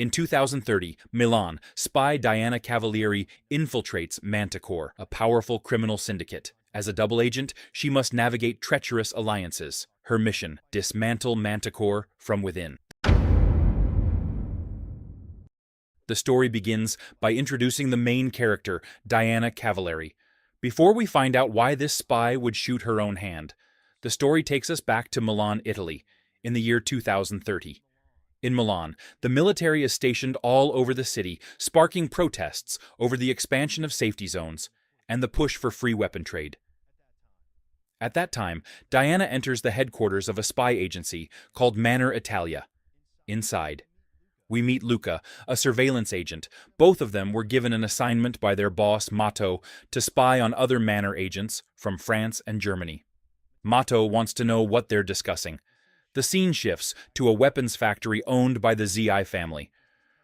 In 2030, Milan, spy Diana Cavalieri infiltrates Manticore, a powerful criminal syndicate. As a double agent, she must navigate treacherous alliances. Her mission: dismantle Manticore from within. The story begins by introducing the main character, Diana Cavalieri. Before we find out why this spy would shoot her own hand, the story takes us back to Milan, Italy, in the year 2030. In Milan, the military is stationed all over the city, sparking protests over the expansion of safety zones and the push for free weapon trade. At that time, Diana enters the headquarters of a spy agency called Manor Italia. Inside, we meet Luca, a surveillance agent. Both of them were given an assignment by their boss, Mato, to spy on other Manor agents from France and Germany. Mato wants to know what they're discussing. The scene shifts to a weapons factory owned by the ZI family,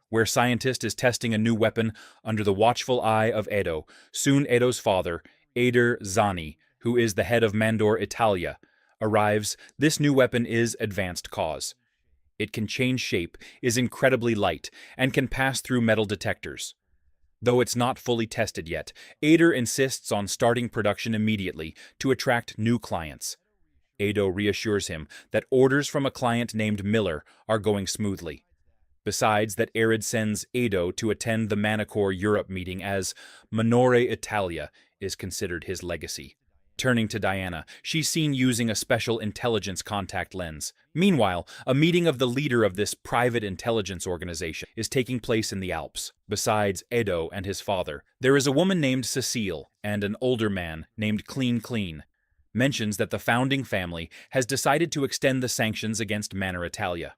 where scientist is testing a new weapon under the watchful eye of Edo. Soon Edo's father, Eder Zani, who is the head of Mandor Italia, arrives. This new weapon is advanced cause. It can change shape, is incredibly light, and can pass through metal detectors. Though it's not fully tested yet, Eder insists on starting production immediately to attract new clients. Edo reassures him that orders from a client named Miller are going smoothly. Besides that, Erid sends Edo to attend the Manticore Europe meeting, as Minore Italia is considered his legacy. Turning to Diana, she's seen using a special intelligence contact lens. Meanwhile, a meeting of the leader of this private intelligence organization is taking place in the Alps. Besides Edo and his father, there is a woman named Cecile and an older man named Clean. Mentions that the founding family has decided to extend the sanctions against Manor Italia.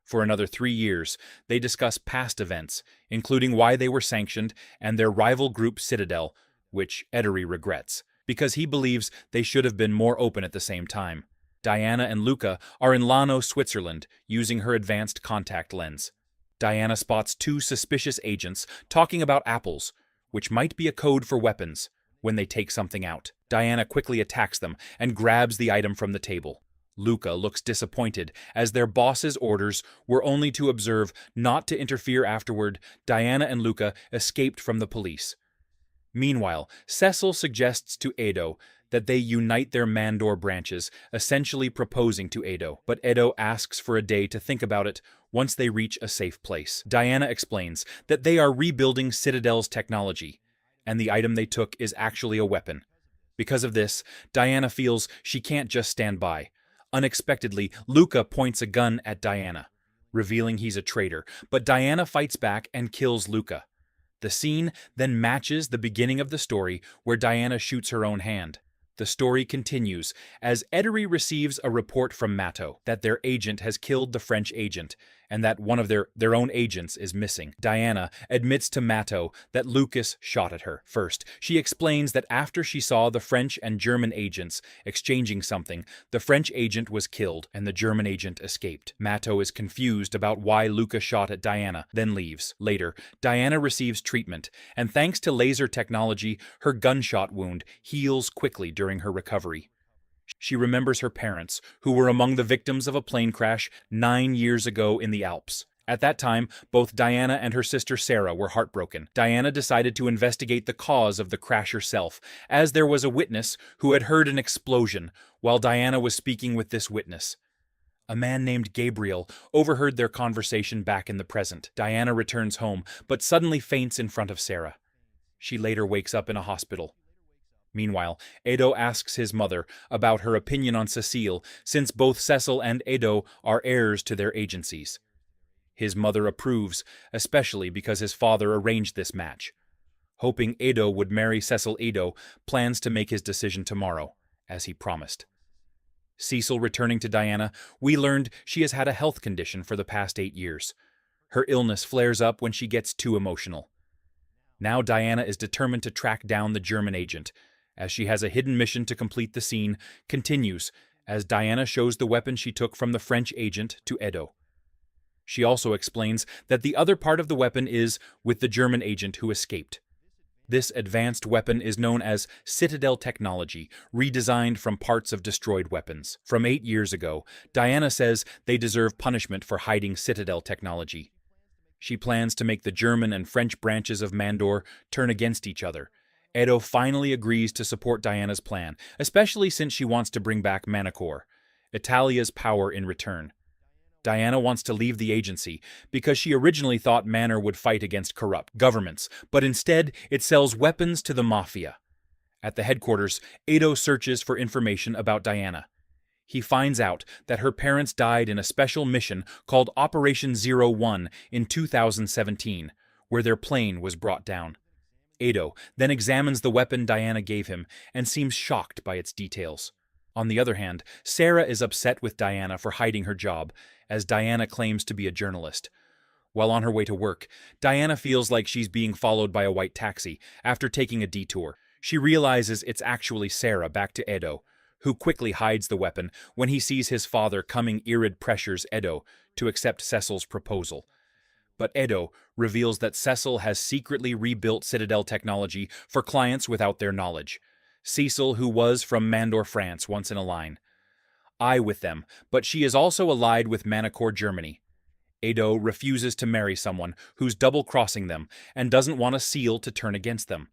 For another 3 years, they discuss past events, including why they were sanctioned and their rival group Citadel, which Ederi regrets, because he believes they should have been more open at the same time. Diana and Luca are in Lano, Switzerland, using her advanced contact lens. Diana spots 2 suspicious agents talking about apples, which might be a code for weapons, when they take something out. Diana quickly attacks them and grabs the item from the table. Luca looks disappointed, as their boss's orders were only to observe, not to interfere afterward. Diana and Luca escaped from the police. Meanwhile, Cecil suggests to Edo that they unite their Mandor branches, essentially proposing to Edo. But Edo asks for a day to think about it once they reach a safe place. Diana explains that they are rebuilding Citadel's technology, and the item they took is actually a weapon. Because of this, Diana feels she can't just stand by. Unexpectedly, Luca points a gun at Diana, revealing he's a traitor, but Diana fights back and kills Luca. The scene then matches the beginning of the story, where Diana shoots her own hand. The story continues as Ederi receives a report from Mato that their agent has killed the French agent and that one of their own agents is missing. Diana admits to Mato that Lucas shot at her. First, she explains that after she saw the French and German agents exchanging something, the French agent was killed and the German agent escaped. Mato is confused about why Lucas shot at Diana, then leaves. Later, Diana receives treatment, and thanks to laser technology, her gunshot wound heals quickly during her recovery. She remembers her parents, who were among the victims of a plane crash 9 years ago in the Alps. At that time, both Diana and her sister Sarah were heartbroken. Diana decided to investigate the cause of the crash herself, as there was a witness who had heard an explosion while Diana was speaking with this witness. A man named Gabriel overheard their conversation back in the present. Diana returns home, but suddenly faints in front of Sarah. She later wakes up in a hospital. Meanwhile, Edo asks his mother about her opinion on Cecile, since both Cecil and Edo are heirs to their agencies. His mother approves, especially because his father arranged this match. Hoping Edo would marry Cecil, Edo plans to make his decision tomorrow, as he promised. Cecil returning to Diana, we learned she has had a health condition for the past 8 years. Her illness flares up when she gets too emotional. Now Diana is determined to track down the German agent, as she has a hidden mission to complete. The scene continues as Diana shows the weapon she took from the French agent to Edo. She also explains that the other part of the weapon is with the German agent who escaped. This advanced weapon is known as Citadel technology, redesigned from parts of destroyed weapons. From 8 years ago, Diana says they deserve punishment for hiding Citadel technology. She plans to make the German and French branches of Mandor turn against each other. Edo finally agrees to support Diana's plan, especially since she wants to bring back Manticore, Italia's power in return. Diana wants to leave the agency because she originally thought Manor would fight against corrupt governments, but instead it sells weapons to the Mafia. At the headquarters, Edo searches for information about Diana. He finds out that her parents died in a special mission called Operation 01 in 2017, where their plane was brought down. Edo then examines the weapon Diana gave him and seems shocked by its details. On the other hand, Sarah is upset with Diana for hiding her job, as Diana claims to be a journalist. While on her way to work, Diana feels like she's being followed by a white taxi after taking a detour. She realizes it's actually Sarah back to Edo, who quickly hides the weapon when he sees his father coming. Irid pressures Edo to accept Cecil's proposal. But Edo reveals that Cecil has secretly rebuilt Citadel technology for clients without their knowledge. Cecil, who was from Mandor, France, once in a line. I with them, but she is also allied with Manticore Germany. Edo refuses to marry someone who's double-crossing them and doesn't want a seal to turn against them.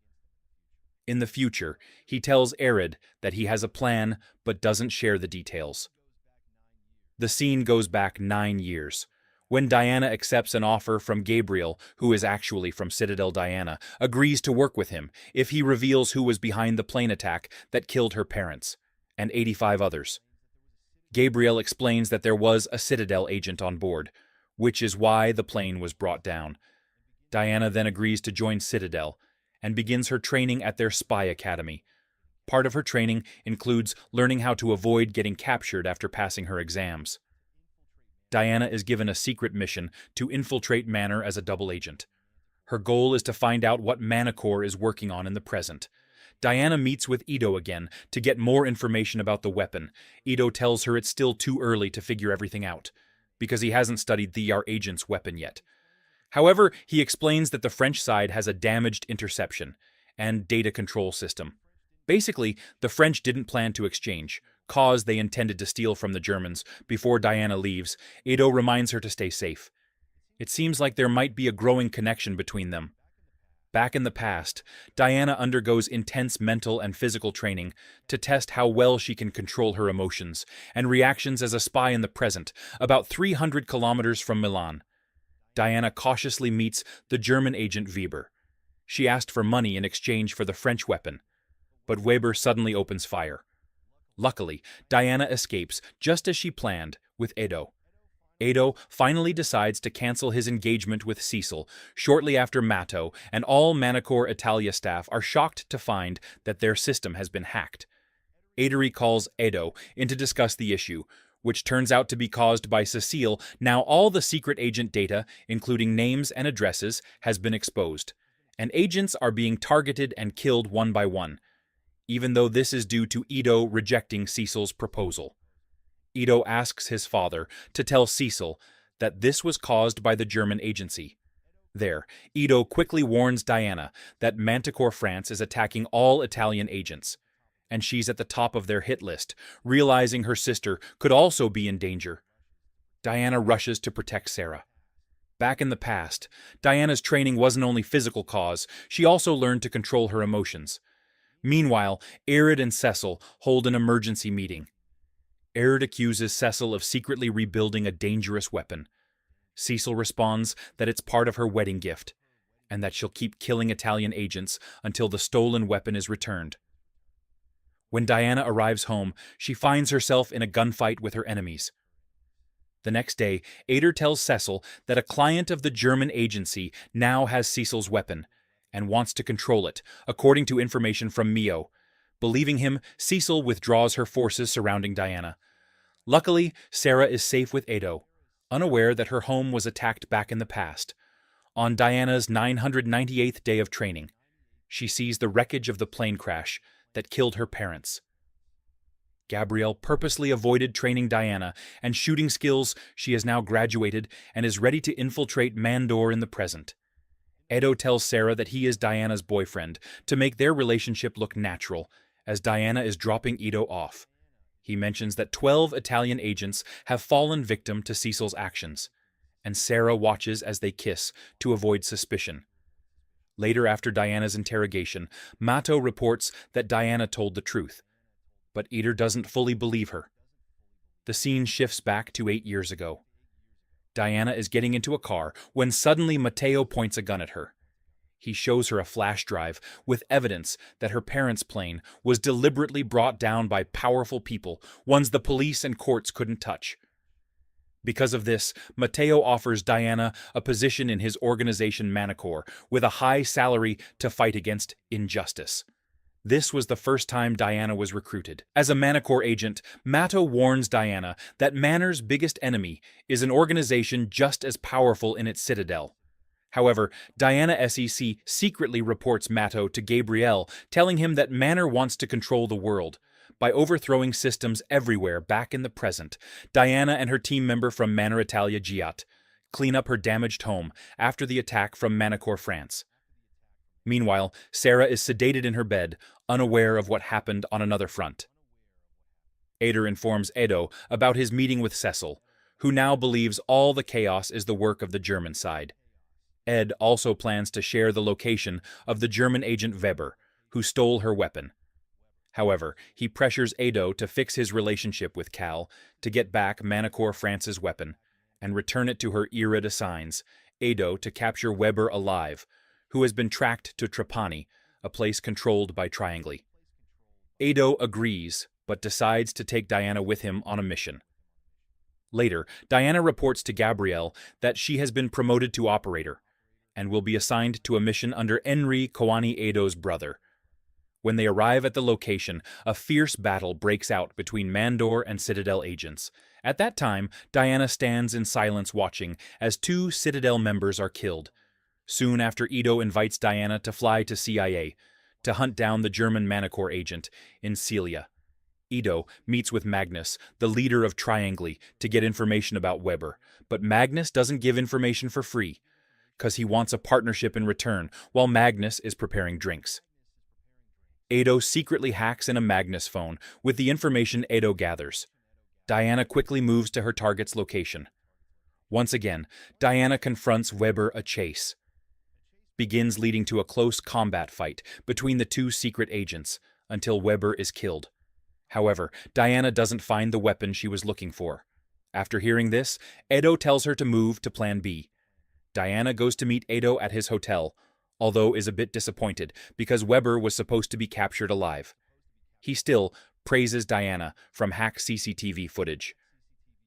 In the future, he tells Irid that he has a plan but doesn't share the details. The scene goes back 9 years, when Diana accepts an offer from Gabriel, who is actually from Citadel Diana, agrees to work with him if he reveals who was behind the plane attack that killed her parents, and 85 others. Gabriel explains that there was a Citadel agent on board, which is why the plane was brought down. Diana then agrees to join Citadel, and begins her training at their spy academy. Part of her training includes learning how to avoid getting captured after passing her exams. Diana is given a secret mission to infiltrate Manor as a double agent. Her goal is to find out what Manticore is working on in the present. Diana meets with Edo again to get more information about the weapon. Edo tells her it's still too early to figure everything out, because he hasn't studied the agent's weapon yet. However, he explains that the French side has a damaged interception and data control system. Basically, the French didn't plan to exchange, cause they intended to steal from the Germans. Before Diana leaves, Edo reminds her to stay safe. It seems like there might be a growing connection between them. Back in the past, Diana undergoes intense mental and physical training to test how well she can control her emotions and reactions as a spy in the present, about 300 kilometers from Milan. Diana cautiously meets the German agent Weber. She asked for money in exchange for the French weapon, but Weber suddenly opens fire. Luckily, Diana escapes just as she planned with Edo. Edo finally decides to cancel his engagement with Cecil shortly after Matto and all Manticore Italia staff are shocked to find that their system has been hacked. Aderi calls Edo in to discuss the issue, which turns out to be caused by Cecile. Now all the secret agent data, including names and addresses, has been exposed, and agents are being targeted and killed one by one, even though this is due to Edo rejecting Cecil's proposal. Edo asks his father to tell Cecil that this was caused by the German agency. There, Edo quickly warns Diana that Manticore France is attacking all Italian agents, and she's at the top of their hit list, realizing her sister could also be in danger. Diana rushes to protect Sarah. Back in the past, Diana's training wasn't only physical cause, she also learned to control her emotions. Meanwhile, Irid and Cecil hold an emergency meeting. Irid accuses Cecil of secretly rebuilding a dangerous weapon. Cecil responds that it's part of her wedding gift, and that she'll keep killing Italian agents until the stolen weapon is returned. When Diana arrives home, she finds herself in a gunfight with her enemies. The next day, Ader tells Cecil that a client of the German agency now has Cecil's weapon and wants to control it, according to information from Mio. Believing him, Cecil withdraws her forces surrounding Diana. Luckily, Sarah is safe with Edo, unaware that her home was attacked back in the past. On Diana's 998th day of training, she sees the wreckage of the plane crash that killed her parents. Gabrielle purposely avoided training Diana and shooting skills. She has now graduated and is ready to infiltrate Mandor in the present. Edo tells Sarah that he is Diana's boyfriend to make their relationship look natural, as Diana is dropping Edo off. He mentions that 12 Italian agents have fallen victim to Cecil's actions, and Sarah watches as they kiss to avoid suspicion. Later, after Diana's interrogation, Mato reports that Diana told the truth, but Eder doesn't fully believe her. The scene shifts back to 8 years ago. Diana is getting into a car when suddenly Matteo points a gun at her. He shows her a flash drive with evidence that her parents' plane was deliberately brought down by powerful people, ones the police and courts couldn't touch. Because of this, Matteo offers Diana a position in his organization Manticore with a high salary to fight against injustice. This was the first time Diana was recruited. As a Manticore agent, Mato warns Diana that Manor's biggest enemy is an organization just as powerful in its citadel. However, Diana SEC secretly reports Mato to Gabriel, telling him that Manor wants to control the world. By overthrowing systems everywhere back in the present, Diana and her team member from Manor Italia Giat clean up her damaged home after the attack from Manticore France. Meanwhile, Sarah is sedated in her bed, unaware of what happened on another front. Eder informs Edo about his meeting with Cecil, who now believes all the chaos is the work of the German side. Ed also plans to share the location of the German agent Weber, who stole her weapon. However, he pressures Edo to fix his relationship with Cal to get back Manticore France's weapon and return it to her Irid assigns, Edo to capture Weber alive, who has been tracked to Trapani, a place controlled by Triangle. Edo agrees, but decides to take Diana with him on a mission. Later, Diana reports to Gabriel that she has been promoted to operator and will be assigned to a mission under Enri Koani Edo's brother. When they arrive at the location, a fierce battle breaks out between Mandor and Citadel agents. At that time, Diana stands in silence watching as 2 Citadel members are killed. Soon after, Edo invites Diana to fly to CIA to hunt down the German Manticore agent in Celia. Edo meets with Magnus, the leader of Triangle, to get information about Weber, but Magnus doesn't give information for free, because he wants a partnership in return, while Magnus is preparing drinks. Edo secretly hacks in a Magnus phone with the information Edo gathers. Diana quickly moves to her target's location. Once again, Diana confronts Weber a chase. Begins leading to a close combat fight between the 2 secret agents, until Weber is killed. However, Diana doesn't find the weapon she was looking for. After hearing this, Edo tells her to move to Plan B. Diana goes to meet Edo at his hotel, although is a bit disappointed because Weber was supposed to be captured alive. He still praises Diana from hacked CCTV footage.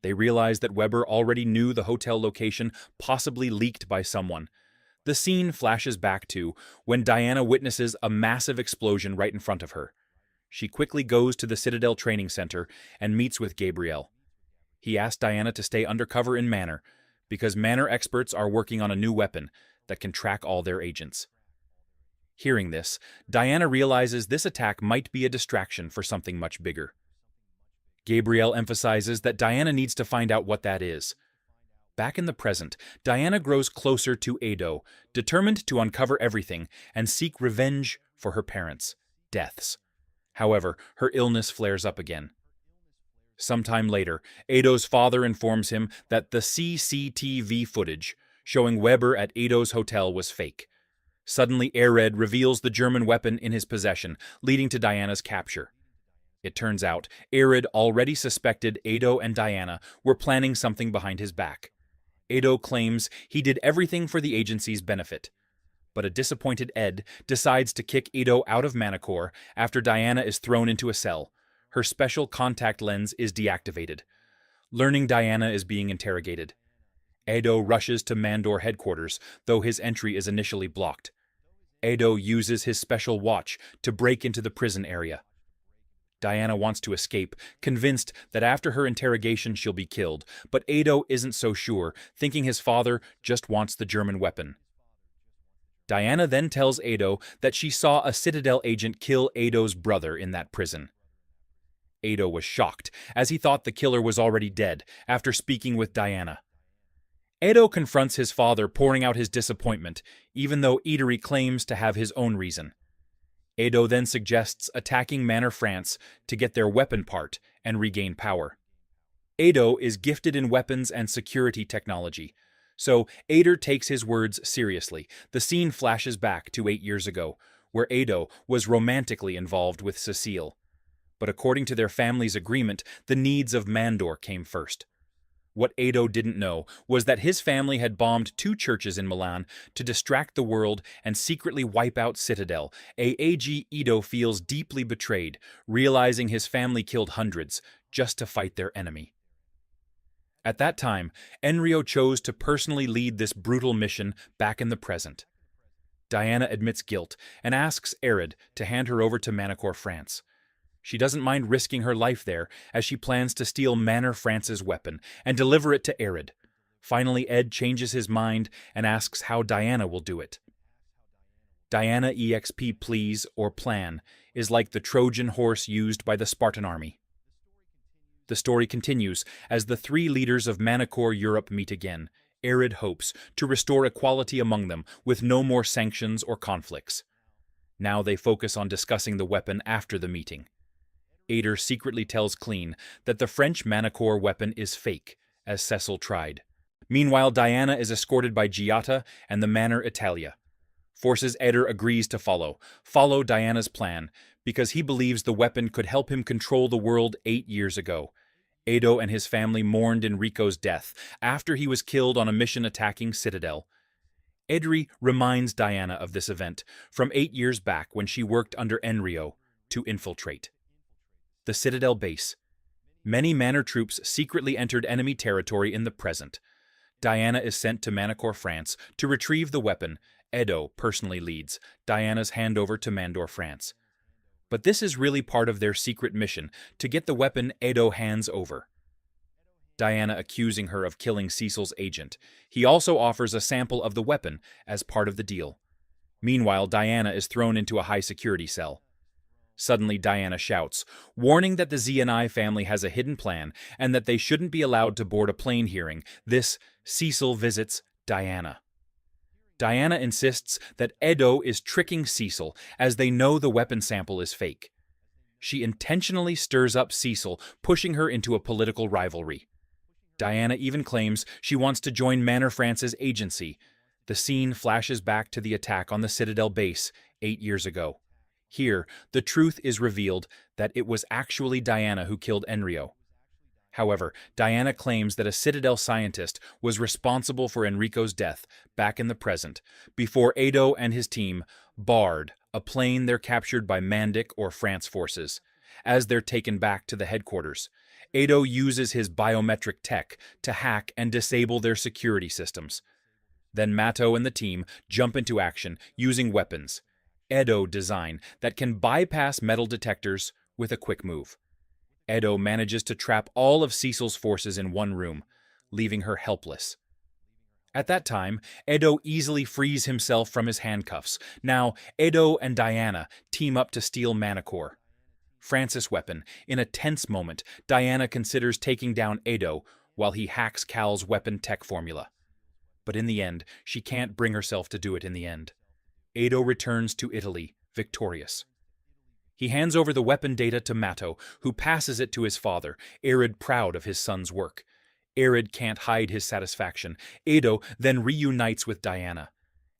They realize that Weber already knew the hotel location, possibly leaked by someone. The scene flashes back to when Diana witnesses a massive explosion right in front of her. She quickly goes to the Citadel Training Center and meets with Gabriel. He asks Diana to stay undercover in Manor, because Manor experts are working on a new weapon that can track all their agents. Hearing this, Diana realizes this attack might be a distraction for something much bigger. Gabriel emphasizes that Diana needs to find out what that is. Back in the present, Diana grows closer to Edo, determined to uncover everything and seek revenge for her parents' deaths. However, her illness flares up again. Sometime later, Edo's father informs him that the CCTV footage showing Weber at Edo's hotel was fake. Suddenly, Ered reveals the German weapon in his possession, leading to Diana's capture. It turns out, Ered already suspected Edo and Diana were planning something behind his back. Edo claims he did everything for the agency's benefit. But a disappointed Ed decides to kick Edo out of Manticore after Diana is thrown into a cell. Her special contact lens is deactivated. Learning Diana is being interrogated, Edo rushes to Mandor headquarters, though his entry is initially blocked. Edo uses his special watch to break into the prison area. Diana wants to escape, convinced that after her interrogation she'll be killed, but Edo isn't so sure, thinking his father just wants the German weapon. Diana then tells Edo that she saw a Citadel agent kill Edo's brother in that prison. Edo was shocked, as he thought the killer was already dead, after speaking with Diana. Edo confronts his father, pouring out his disappointment, even though Idari claims to have his own reason. Edo then suggests attacking Manor France to get their weapon part and regain power. Edo is gifted in weapons and security technology, So Ader takes his words seriously. The scene flashes back to 8 years ago, where Ado was romantically involved with Cecile. But according to their family's agreement, the needs of Mandor came first. What Ado didn't know was that his family had bombed 2 churches in Milan to distract the world and secretly wipe out Citadel. Ag Ado feels deeply betrayed, realizing his family killed hundreds just to fight their enemy. At that time, Enrio chose to personally lead this brutal mission back in the present. Diana admits guilt and asks Arid to hand her over to Manticore France. She doesn't mind risking her life there, as she plans to steal Manor France's weapon and deliver it to Arid. Finally, Ed changes his mind and asks how Diana will do it. Diana EXP please or plan is like the Trojan horse used by the Spartan army. The story continues as the 3 leaders of Manticore Europe meet again. Arid hopes to restore equality among them with no more sanctions or conflicts. Now they focus on discussing the weapon after the meeting. Ader secretly tells Clean that the French Manticore weapon is fake, as Cecil tried. Meanwhile, Diana is escorted by Giatta and the Manor Italia. Forces Eder agrees to follow Diana's plan, because he believes the weapon could help him control the world 8 years ago. Ado and his family mourned Enrico's death after he was killed on a mission attacking Citadel. Edri reminds Diana of this event from 8 years back when she worked under Enrio to infiltrate the Citadel base. Many Manor troops secretly entered enemy territory in the present. Diana is sent to Manticore France to retrieve the weapon. Edo personally leads Diana's handover to Mandor France. But this is really part of their secret mission to get the weapon Edo hands over. Diana accusing her of killing Cecil's agent. He also offers a sample of the weapon as part of the deal. Meanwhile, Diana is thrown into a high-security cell. Suddenly, Diana shouts, warning that the ZNI family has a hidden plan and that they shouldn't be allowed to board a plane hearing. This, Cecil visits Diana. Diana insists that Edo is tricking Cecil as they know the weapon sample is fake. She intentionally stirs up Cecil, pushing her into a political rivalry. Diana even claims she wants to join Manor France's agency. The scene flashes back to the attack on the Citadel base 8 years ago. Here, the truth is revealed that it was actually Diana who killed Enrio. However, Diana claims that a Citadel scientist was responsible for Enrico's death back in the present, before Ado and his team barred a plane they're captured by Mandic or France forces. As they're taken back to the headquarters, Ado uses his biometric tech to hack and disable their security systems. Then Matto and the team jump into action using weapons, Edo design that can bypass metal detectors with a quick move. Edo manages to trap all of Cecil's forces in one room, leaving her helpless. At that time, Edo easily frees himself from his handcuffs. Now, Edo and Diana team up to steal Manticore France's weapon. In a tense moment, Diana considers taking down Edo while he hacks Cal's weapon tech formula. But in the end, she can't bring herself to do it in the end. Edo returns to Italy, victorious. He hands over the weapon data to Matto, who passes it to his father, Arid proud of his son's work. Arid can't hide his satisfaction. Edo then reunites with Diana,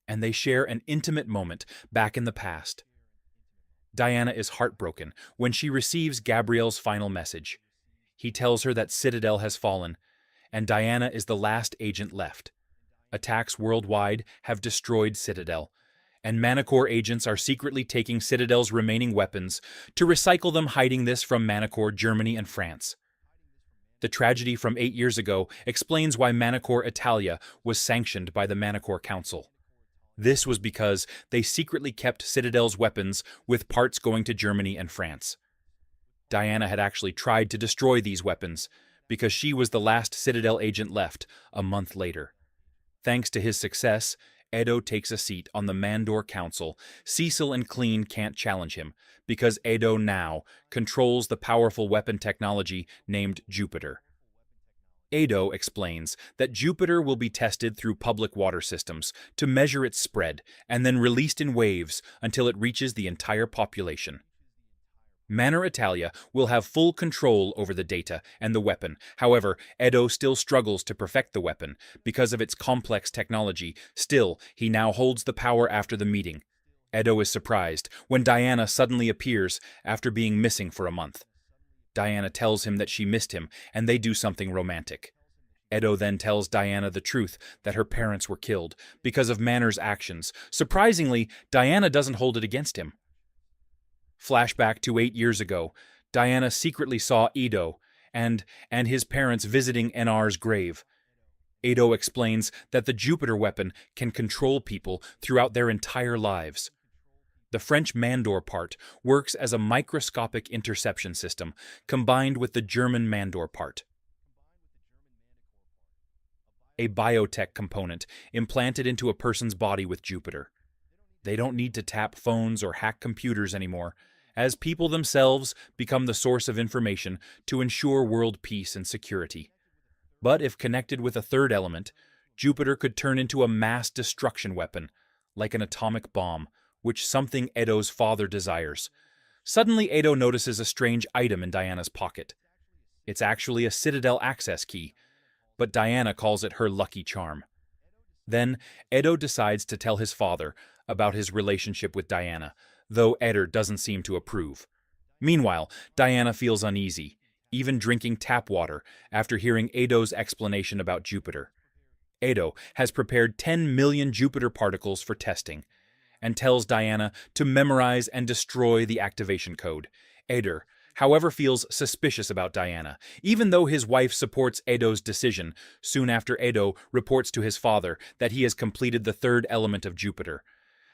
and they share an intimate moment back in the past. Diana is heartbroken when she receives Gabriel's final message. He tells her that Citadel has fallen, and Diana is the last agent left. Attacks worldwide have destroyed Citadel, and Manticore agents are secretly taking Citadel's remaining weapons to recycle them, hiding this from Manticore, Germany, and France. The tragedy from 8 years ago explains why Manticore Italia was sanctioned by the Manticore Council. This was because they secretly kept Citadel's weapons with parts going to Germany and France. Diana had actually tried to destroy these weapons because she was the last Citadel agent left a month later. Thanks to his success, Edo takes a seat on the Mandor Council. Cecil and Clean can't challenge him because Edo now controls the powerful weapon technology named Jupiter. Edo explains that Jupiter will be tested through public water systems to measure its spread and then released in waves until it reaches the entire population. Manor Italia will have full control over the data and the weapon. However, Edo still struggles to perfect the weapon because of its complex technology. Still, he now holds the power after the meeting. Edo is surprised when Diana suddenly appears after being missing for a month. Diana tells him that she missed him, and they do something romantic. Edo then tells Diana the truth that her parents were killed because of Manor's actions. Surprisingly, Diana doesn't hold it against him. Flashback to 8 years ago, Diana secretly saw Edo and his parents visiting NR's grave. Edo explains that the Jupiter weapon can control people throughout their entire lives. The French Mandor part works as a microscopic interception system combined with the German Mandor part, a biotech component implanted into a person's body with Jupiter. They don't need to tap phones or hack computers anymore, as people themselves become the source of information to ensure world peace and security. But if connected with a third element, Jupiter could turn into a mass destruction weapon, like an atomic bomb, which something Edo's father desires. Suddenly, Edo notices a strange item in Diana's pocket. It's actually a Citadel access key, but Diana calls it her lucky charm. Then, Edo decides to tell his father about his relationship with Diana, though Edo doesn't seem to approve. Meanwhile, Diana feels uneasy, even drinking tap water after hearing Edo's explanation about Jupiter. Edo has prepared 10 million Jupiter particles for testing, and tells Diana to memorize and destroy the activation code. Edo, however, feels suspicious about Diana, even though his wife supports Edo's decision. Soon after, Edo reports to his father that he has completed the third element of Jupiter.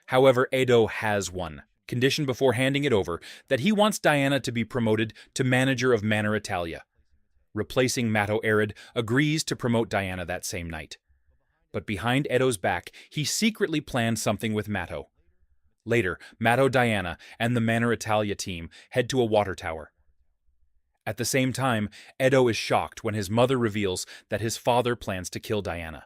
However, Edo has one condition before handing it over, that he wants Diana to be promoted to manager of Manor Italia. Replacing Mato Arid agrees to promote Diana that same night. But behind Edo's back, he secretly planned something with Mato. Later, Mato, Diana, and the Manor Italia team head to a water tower. At the same time, Edo is shocked when his mother reveals that his father plans to kill Diana.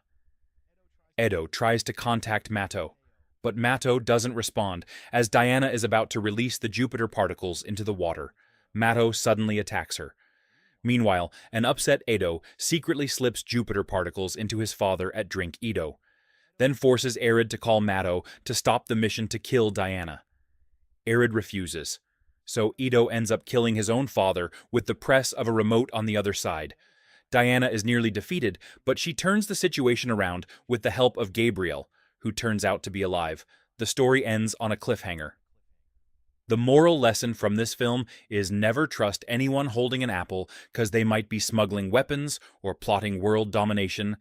Edo tries to contact Mato, but Mato doesn't respond as Diana is about to release the Jupiter particles into the water. Mato suddenly attacks her. Meanwhile, an upset Edo secretly slips Jupiter particles into his father at Drink Edo, then forces Arid to call Mato to stop the mission to kill Diana. Arid refuses, so Edo ends up killing his own father with the press of a remote on the other side. Diana is nearly defeated, but she turns the situation around with the help of Gabriel, who turns out to be alive. The story ends on a cliffhanger. The moral lesson from this film is never trust anyone holding an apple because they might be smuggling weapons or plotting world domination.